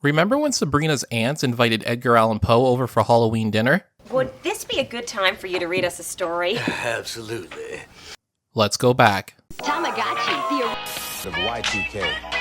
Remember when Sabrina's aunts invited Edgar Allan Poe over for Halloween dinner? Would this be a good time for you to read us a story? Absolutely. Let's go back. Tamagotchi, Of Y2K.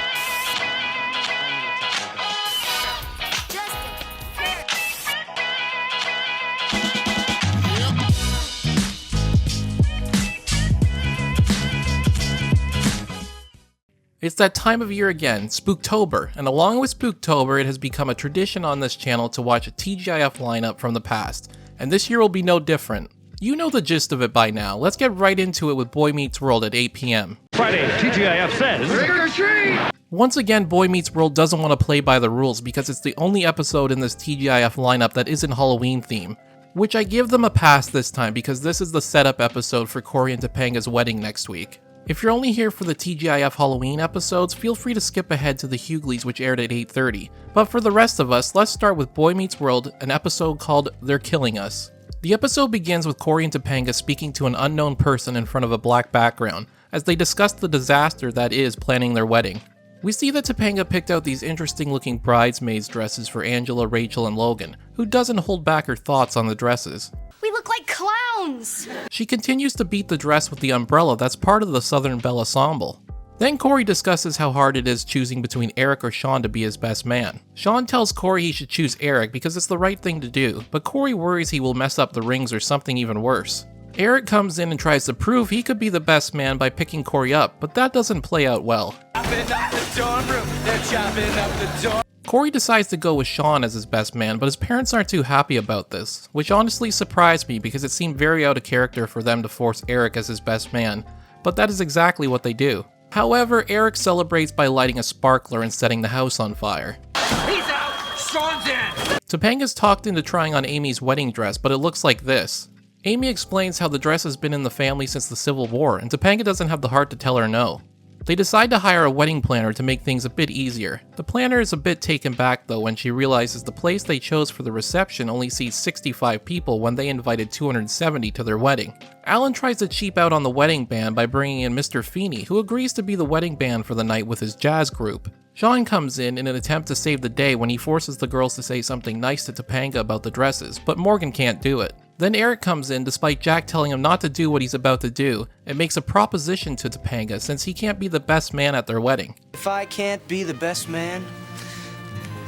It's that time of year again, Spooktober, and along with Spooktober, it has become a tradition on this channel to watch a TGIF lineup from the past, and this year will be no different. You know the gist of it by now. Let's get right into it with Boy Meets World at 8 p.m. Friday, TGIF says, trick or treat! Once again, Boy Meets World doesn't want to play by the rules because it's the only episode in this TGIF lineup that isn't Halloween theme. Which I give them a pass this time because this is the setup episode for Cory and Topanga's wedding next week. If you're only here for the TGIF Halloween episodes, feel free to skip ahead to the Hughleys, which aired at 8:30. But for the rest of us, let's start with Boy Meets World, an episode called They're Killing Us. The episode begins with Cory and Topanga speaking to an unknown person in front of a black background, as they discuss the disaster that is planning their wedding. We see that Topanga picked out these interesting looking bridesmaids dresses for Angela, Rachel, and Logan, who doesn't hold back her thoughts on the dresses. We look like clowns! She continues to beat the dress with the umbrella that's part of the Southern Belle Ensemble. Then Cory discusses how hard it is choosing between Eric or Sean to be his best man. Sean tells Cory he should choose Eric because it's the right thing to do, but Cory worries he will mess up the rings or something even worse. Eric comes in and tries to prove he could be the best man by picking Cory up, but that doesn't play out well. Cory decides to go with Sean as his best man, but his parents aren't too happy about this, which honestly surprised me because it seemed very out of character for them to force Eric as his best man, but that is exactly what they do. However, Eric celebrates by lighting a sparkler and setting the house on fire. He's out! Sean's in! Topanga's talked into trying on Amy's wedding dress, but it looks like this. Amy explains how the dress has been in the family since the Civil War, and Topanga doesn't have the heart to tell her no. They decide to hire a wedding planner to make things a bit easier. The planner is a bit taken back though when she realizes the place they chose for the reception only seats 65 people when they invited 270 to their wedding. Alan tries to cheap out on the wedding band by bringing in Mr. Feeney, who agrees to be the wedding band for the night with his jazz group. Sean comes in an attempt to save the day when he forces the girls to say something nice to Topanga about the dresses, but Morgan can't do it. Then Eric comes in despite Jack telling him not to do what he's about to do, and makes a proposition to Topanga since he can't be the best man at their wedding. If I can't be the best man,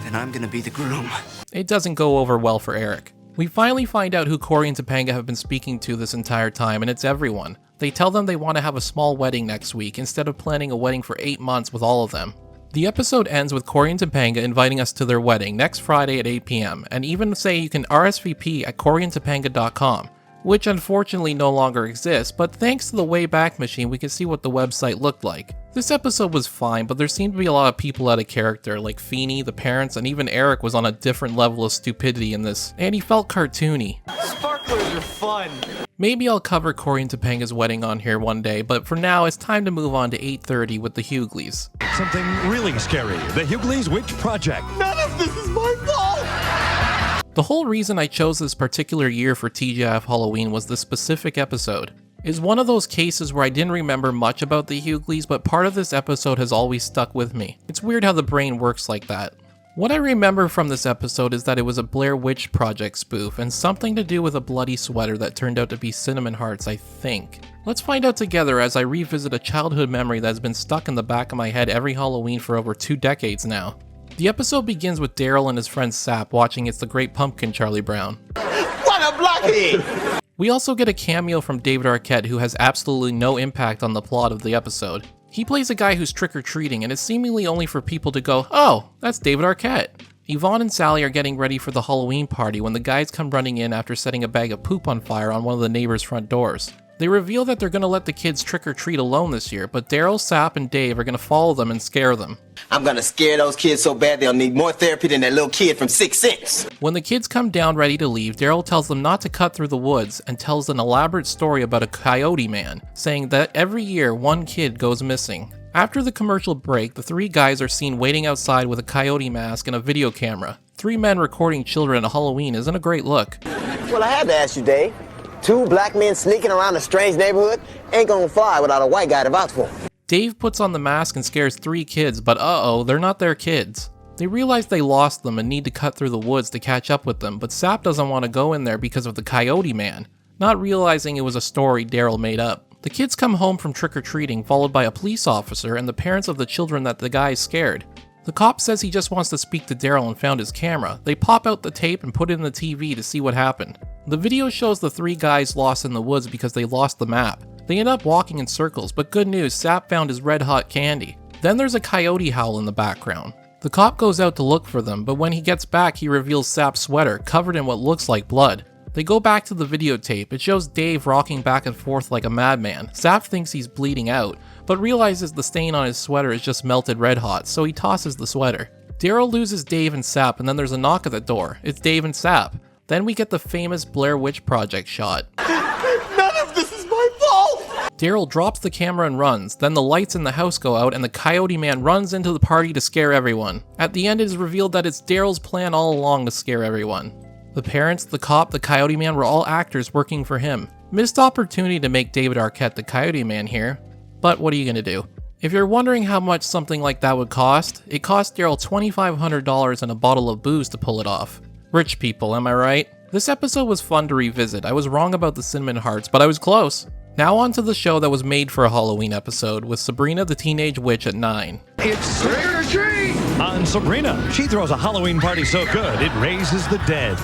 then I'm gonna be the groom. It doesn't go over well for Eric. We finally find out who Cory and Topanga have been speaking to this entire time, and it's everyone. They tell them they want to have a small wedding next week instead of planning a wedding for 8 months with all of them. The episode ends with Cory and Topanga inviting us to their wedding next Friday at 8 p.m. and even say you can RSVP at coryandtopanga.com, which unfortunately no longer exists, but thanks to the Wayback Machine we can see what the website looked like. This episode was fine, but there seemed to be a lot of people out of character, like Feeney, the parents, and even Eric was on a different level of stupidity in this, and he felt cartoony. Sparklers are fun. Maybe I'll cover Cory and Topanga's wedding on here one day, but for now it's time to move on to 8:30 with the Hughleys. Something really scary. The Hughleys Witch Project. None of this is my fault! The whole reason I chose this particular year for TGIF Halloween was this specific episode. It's one of those cases where I didn't remember much about the Hughleys, but part of this episode has always stuck with me. It's weird how the brain works like that. What I remember from this episode is that it was a Blair Witch Project spoof, and something to do with a bloody sweater that turned out to be cinnamon hearts, I think. Let's find out together as I revisit a childhood memory that has been stuck in the back of my head every Halloween for over 2 decades now. The episode begins with Daryl and his friend Sap watching It's the Great Pumpkin, Charlie Brown. What a blockhead! We also get a cameo from David Arquette, who has absolutely no impact on the plot of the episode. He plays a guy who's trick-or-treating, and it's seemingly only for people to go, "Oh, that's David Arquette." Yvonne and Sally are getting ready for the Halloween party when the guys come running in after setting a bag of poop on fire on one of the neighbors' front doors. They reveal that they're going to let the kids trick-or-treat alone this year, but Daryl, Sap, and Dave are going to follow them and scare them. I'm gonna scare those kids so bad they'll need more therapy than that little kid from 6 Sense. When the kids come down ready to leave, Daryl tells them not to cut through the woods and tells an elaborate story about a coyote man, saying that every year one kid goes missing. After the commercial break, the 3 guys are seen waiting outside with a coyote mask and a video camera. 3 men recording children at Halloween isn't a great look. Well, I had to ask you, Dave. 2 black men sneaking around a strange neighborhood ain't gonna fly without a white guy to vouch for 'em. Dave puts on the mask and scares 3 kids, but uh-oh, they're not their kids. They realize they lost them and need to cut through the woods to catch up with them, but Sap doesn't want to go in there because of the Coyote Man, not realizing it was a story Daryl made up. The kids come home from trick-or-treating, followed by a police officer and the parents of the children that the guy scared. The cop says he just wants to speak to Daryl and found his camera. They pop out the tape and put it in the TV to see what happened. The video shows the 3 guys lost in the woods because they lost the map. They end up walking in circles, but good news, Sap found his red hot candy. Then there's a coyote howl in the background. The cop goes out to look for them, but when he gets back he reveals Sap's sweater, covered in what looks like blood. They go back to the videotape. It shows Dave rocking back and forth like a madman. Sap thinks he's bleeding out, but realizes the stain on his sweater is just melted red hot, so he tosses the sweater. Daryl loses Dave and Sap, and then there's a knock at the door. It's Dave and Sap. Then we get the famous Blair Witch Project shot. None of this is my fault! Daryl drops the camera and runs. Then the lights in the house go out and the Coyote Man runs into the party to scare everyone. At the end it is revealed that it's Daryl's plan all along to scare everyone. The parents, the cop, the Coyote Man were all actors working for him. Missed opportunity to make David Arquette the Coyote Man here, but what are you gonna do? If you're wondering how much something like that would cost, it cost Daryl $2,500 and a bottle of booze to pull it off. Rich people, am I right? This episode was fun to revisit. I was wrong about the cinnamon hearts, but I was close. Now on to the show that was made for a Halloween episode with Sabrina the Teenage Witch at 9. It's trick or treat! On Sabrina, she throws a Halloween party so good it raises the dead.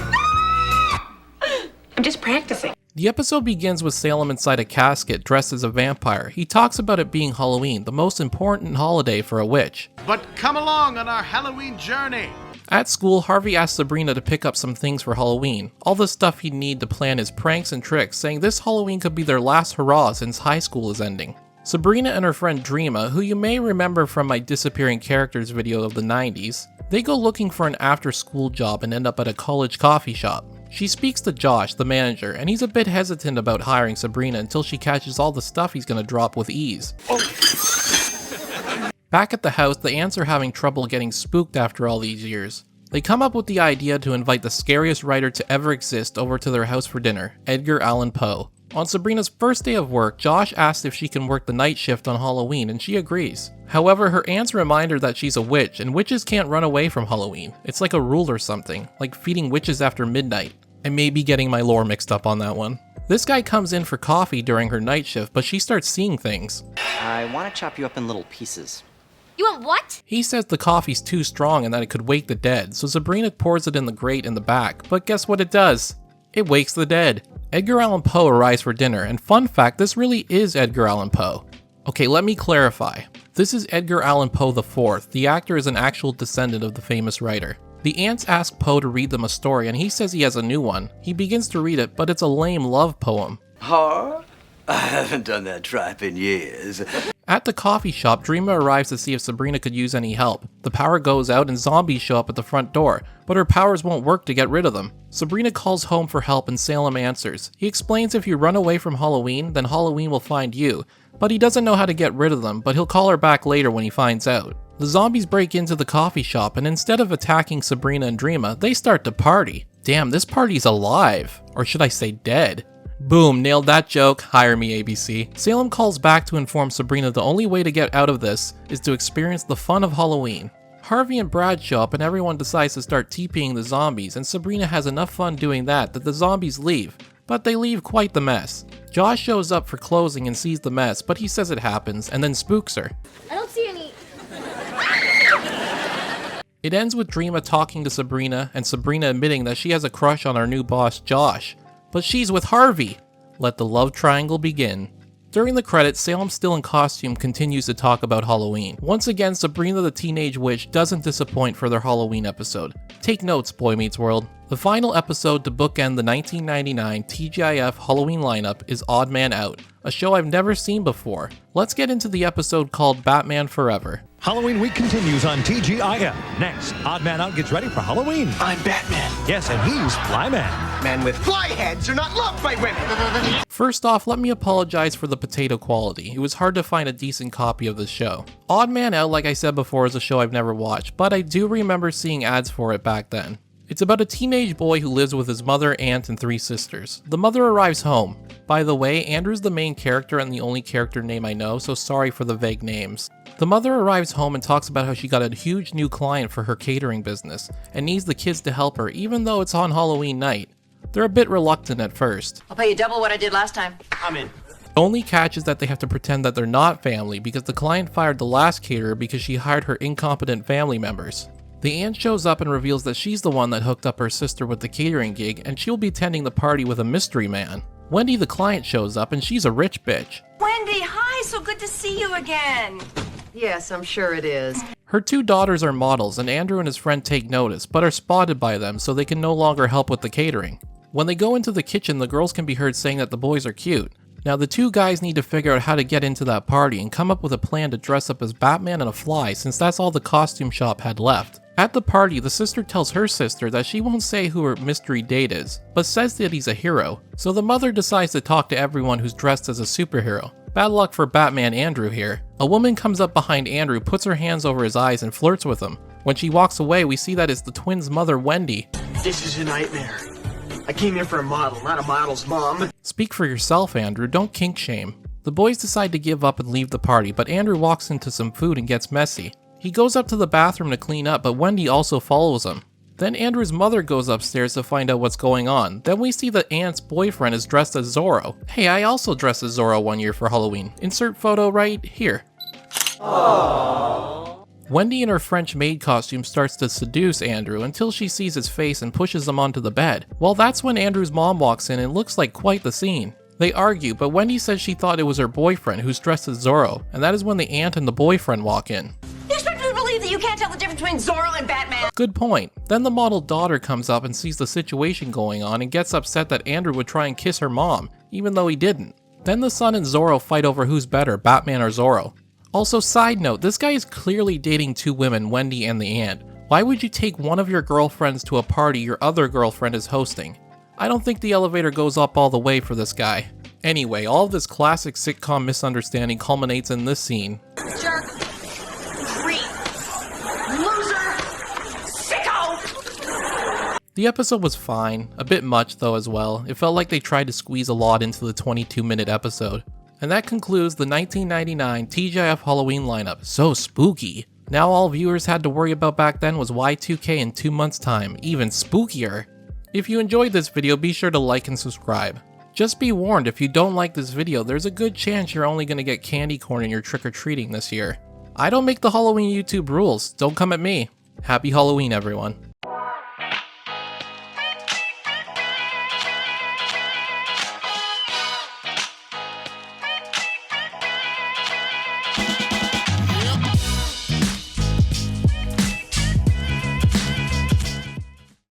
I'm just practicing. The episode begins with Salem inside a casket dressed as a vampire. He talks about it being Halloween, the most important holiday for a witch. But come along on our Halloween journey. At school, Harvey asks Sabrina to pick up some things for Halloween, all the stuff he'd need to plan his pranks and tricks, saying this Halloween could be their last hurrah since high school is ending. Sabrina and her friend Dreama, who you may remember from my disappearing characters video of the 90s, they go looking for an after-school job and end up at a college coffee shop. She speaks to Josh, the manager, and he's a bit hesitant about hiring Sabrina until she catches all the stuff he's gonna drop with ease. Back at the house, the ants are having trouble getting spooked after all these years. They come up with the idea to invite the scariest writer to ever exist over to their house for dinner, Edgar Allan Poe. On Sabrina's first day of work, Josh asks if she can work the night shift on Halloween, and she agrees. However, her aunts remind her that she's a witch, and witches can't run away from Halloween. It's like a rule or something, like feeding witches after midnight. I may be getting my lore mixed up on that one. This guy comes in for coffee during her night shift, but she starts seeing things. I want to chop you up in little pieces. You want what? He says the coffee's too strong and that it could wake the dead, so Sabrina pours it in the grate in the back, but guess what it does? It wakes the dead. Edgar Allan Poe arrives for dinner, and fun fact, this really is Edgar Allan Poe. Okay, let me clarify. This is Edgar Allan Poe IV. The actor is an actual descendant of the famous writer. The ants ask Poe to read them a story, and he says he has a new one. He begins to read it, but it's a lame love poem. Huh? I haven't done that tripe in years. At the coffee shop, Dreama arrives to see if Sabrina could use any help. The power goes out and zombies show up at the front door, but her powers won't work to get rid of them. Sabrina calls home for help and Salem answers. He explains if you run away from Halloween, then Halloween will find you. But he doesn't know how to get rid of them, but he'll call her back later when he finds out. The zombies break into the coffee shop, and instead of attacking Sabrina and Dreama, they start to party. Damn, this party's alive. Or should I say dead? Boom, nailed that joke, hire me ABC. Salem calls back to inform Sabrina the only way to get out of this is to experience the fun of Halloween. Harvey and Brad show up and everyone decides to start TPing the zombies, and Sabrina has enough fun doing that the zombies leave. But they leave quite the mess. Josh shows up for closing and sees the mess, but he says it happens and then spooks her. I don't see any. It ends with Dreama talking to Sabrina and Sabrina admitting that she has a crush on our new boss, Josh. But she's with Harvey. Let the love triangle begin. During the credits, Salem, still in costume, continues to talk about Halloween. Once again, Sabrina the Teenage Witch doesn't disappoint for their Halloween episode. Take notes, Boy Meets World. The final episode to bookend the 1999 TGIF Halloween lineup is Odd Man Out, a show I've never seen before. Let's get into the episode called Batman Forever. Halloween week continues on TGIF. Next, Odd Man Out gets ready for Halloween. I'm Batman. Yes, and he's Flyman. Men with fly heads are not loved by women. First off, let me apologize for the potato quality. It was hard to find a decent copy of this show. Odd Man Out, like I said before, is a show I've never watched, but I do remember seeing ads for it back then. It's about a teenage boy who lives with his mother, aunt, and 3 sisters. The mother arrives home. By the way, Andrew's the main character and the only character name I know, so sorry for the vague names. The mother arrives home and talks about how she got a huge new client for her catering business and needs the kids to help her even though it's on Halloween night. They're a bit reluctant at first. I'll pay you double what I did last time. I'm in. The only catch is that they have to pretend that they're not family because the client fired the last caterer because she hired her incompetent family members. The aunt shows up and reveals that she's the one that hooked up her sister with the catering gig and she'll be attending the party with a mystery man. Wendy the client shows up and she's a rich bitch. Wendy, hi, so good to see you again. Yes, I'm sure it is. Her 2 daughters are models and Andrew and his friend take notice but are spotted by them so they can no longer help with the catering. When they go into the kitchen, the girls can be heard saying that the boys are cute. Now the 2 guys need to figure out how to get into that party and come up with a plan to dress up as Batman and a fly since that's all the costume shop had left. At the party, the sister tells her sister that she won't say who her mystery date is, but says that he's a hero. So the mother decides to talk to everyone who's dressed as a superhero. Bad luck for Batman Andrew here. A woman comes up behind Andrew, puts her hands over his eyes and flirts with him. When she walks away, we see that it's the twins' mother, Wendy. This is a nightmare. I came here for a model, not a model's mom. Speak for yourself, Andrew, don't kink shame. The boys decide to give up and leave the party, but Andrew walks into some food and gets messy. He goes up to the bathroom to clean up, but Wendy also follows him. Then Andrew's mother goes upstairs to find out what's going on. Then we see that Aunt's boyfriend is dressed as Zorro. Hey, I also dressed as Zorro one year for Halloween. Insert photo right here. Aww. Wendy in her French maid costume starts to seduce Andrew until she sees his face and pushes him onto the bed. Well, that's when Andrew's mom walks in and looks like quite the scene. They argue, but Wendy says she thought it was her boyfriend who's dressed as Zorro, and that is when the aunt and the boyfriend walk in. You expect me to believe that you can't tell the difference between Zorro and Batman? Good point. Then the model daughter comes up and sees the situation going on and gets upset that Andrew would try and kiss her mom, even though he didn't. Then the son and Zorro fight over who's better, Batman or Zorro. Also, side note, this guy is clearly dating 2 women, Wendy and the aunt. Why would you take one of your girlfriends to a party your other girlfriend is hosting? I don't think the elevator goes up all the way for this guy. Anyway, all of this classic sitcom misunderstanding culminates in this scene. Jerk. Creep. Loser. Sicko. The episode was fine, a bit much though as well. It felt like they tried to squeeze a lot into the 22-minute episode. And that concludes the 1999 TGIF Halloween lineup. So spooky. Now all viewers had to worry about back then was Y2K in 2 months' time, even spookier. If you enjoyed this video, be sure to like and subscribe. Just be warned, if you don't like this video, there's a good chance you're only going to get candy corn in your trick-or-treating this year. I don't make the Halloween YouTube rules, don't come at me. Happy Halloween, everyone.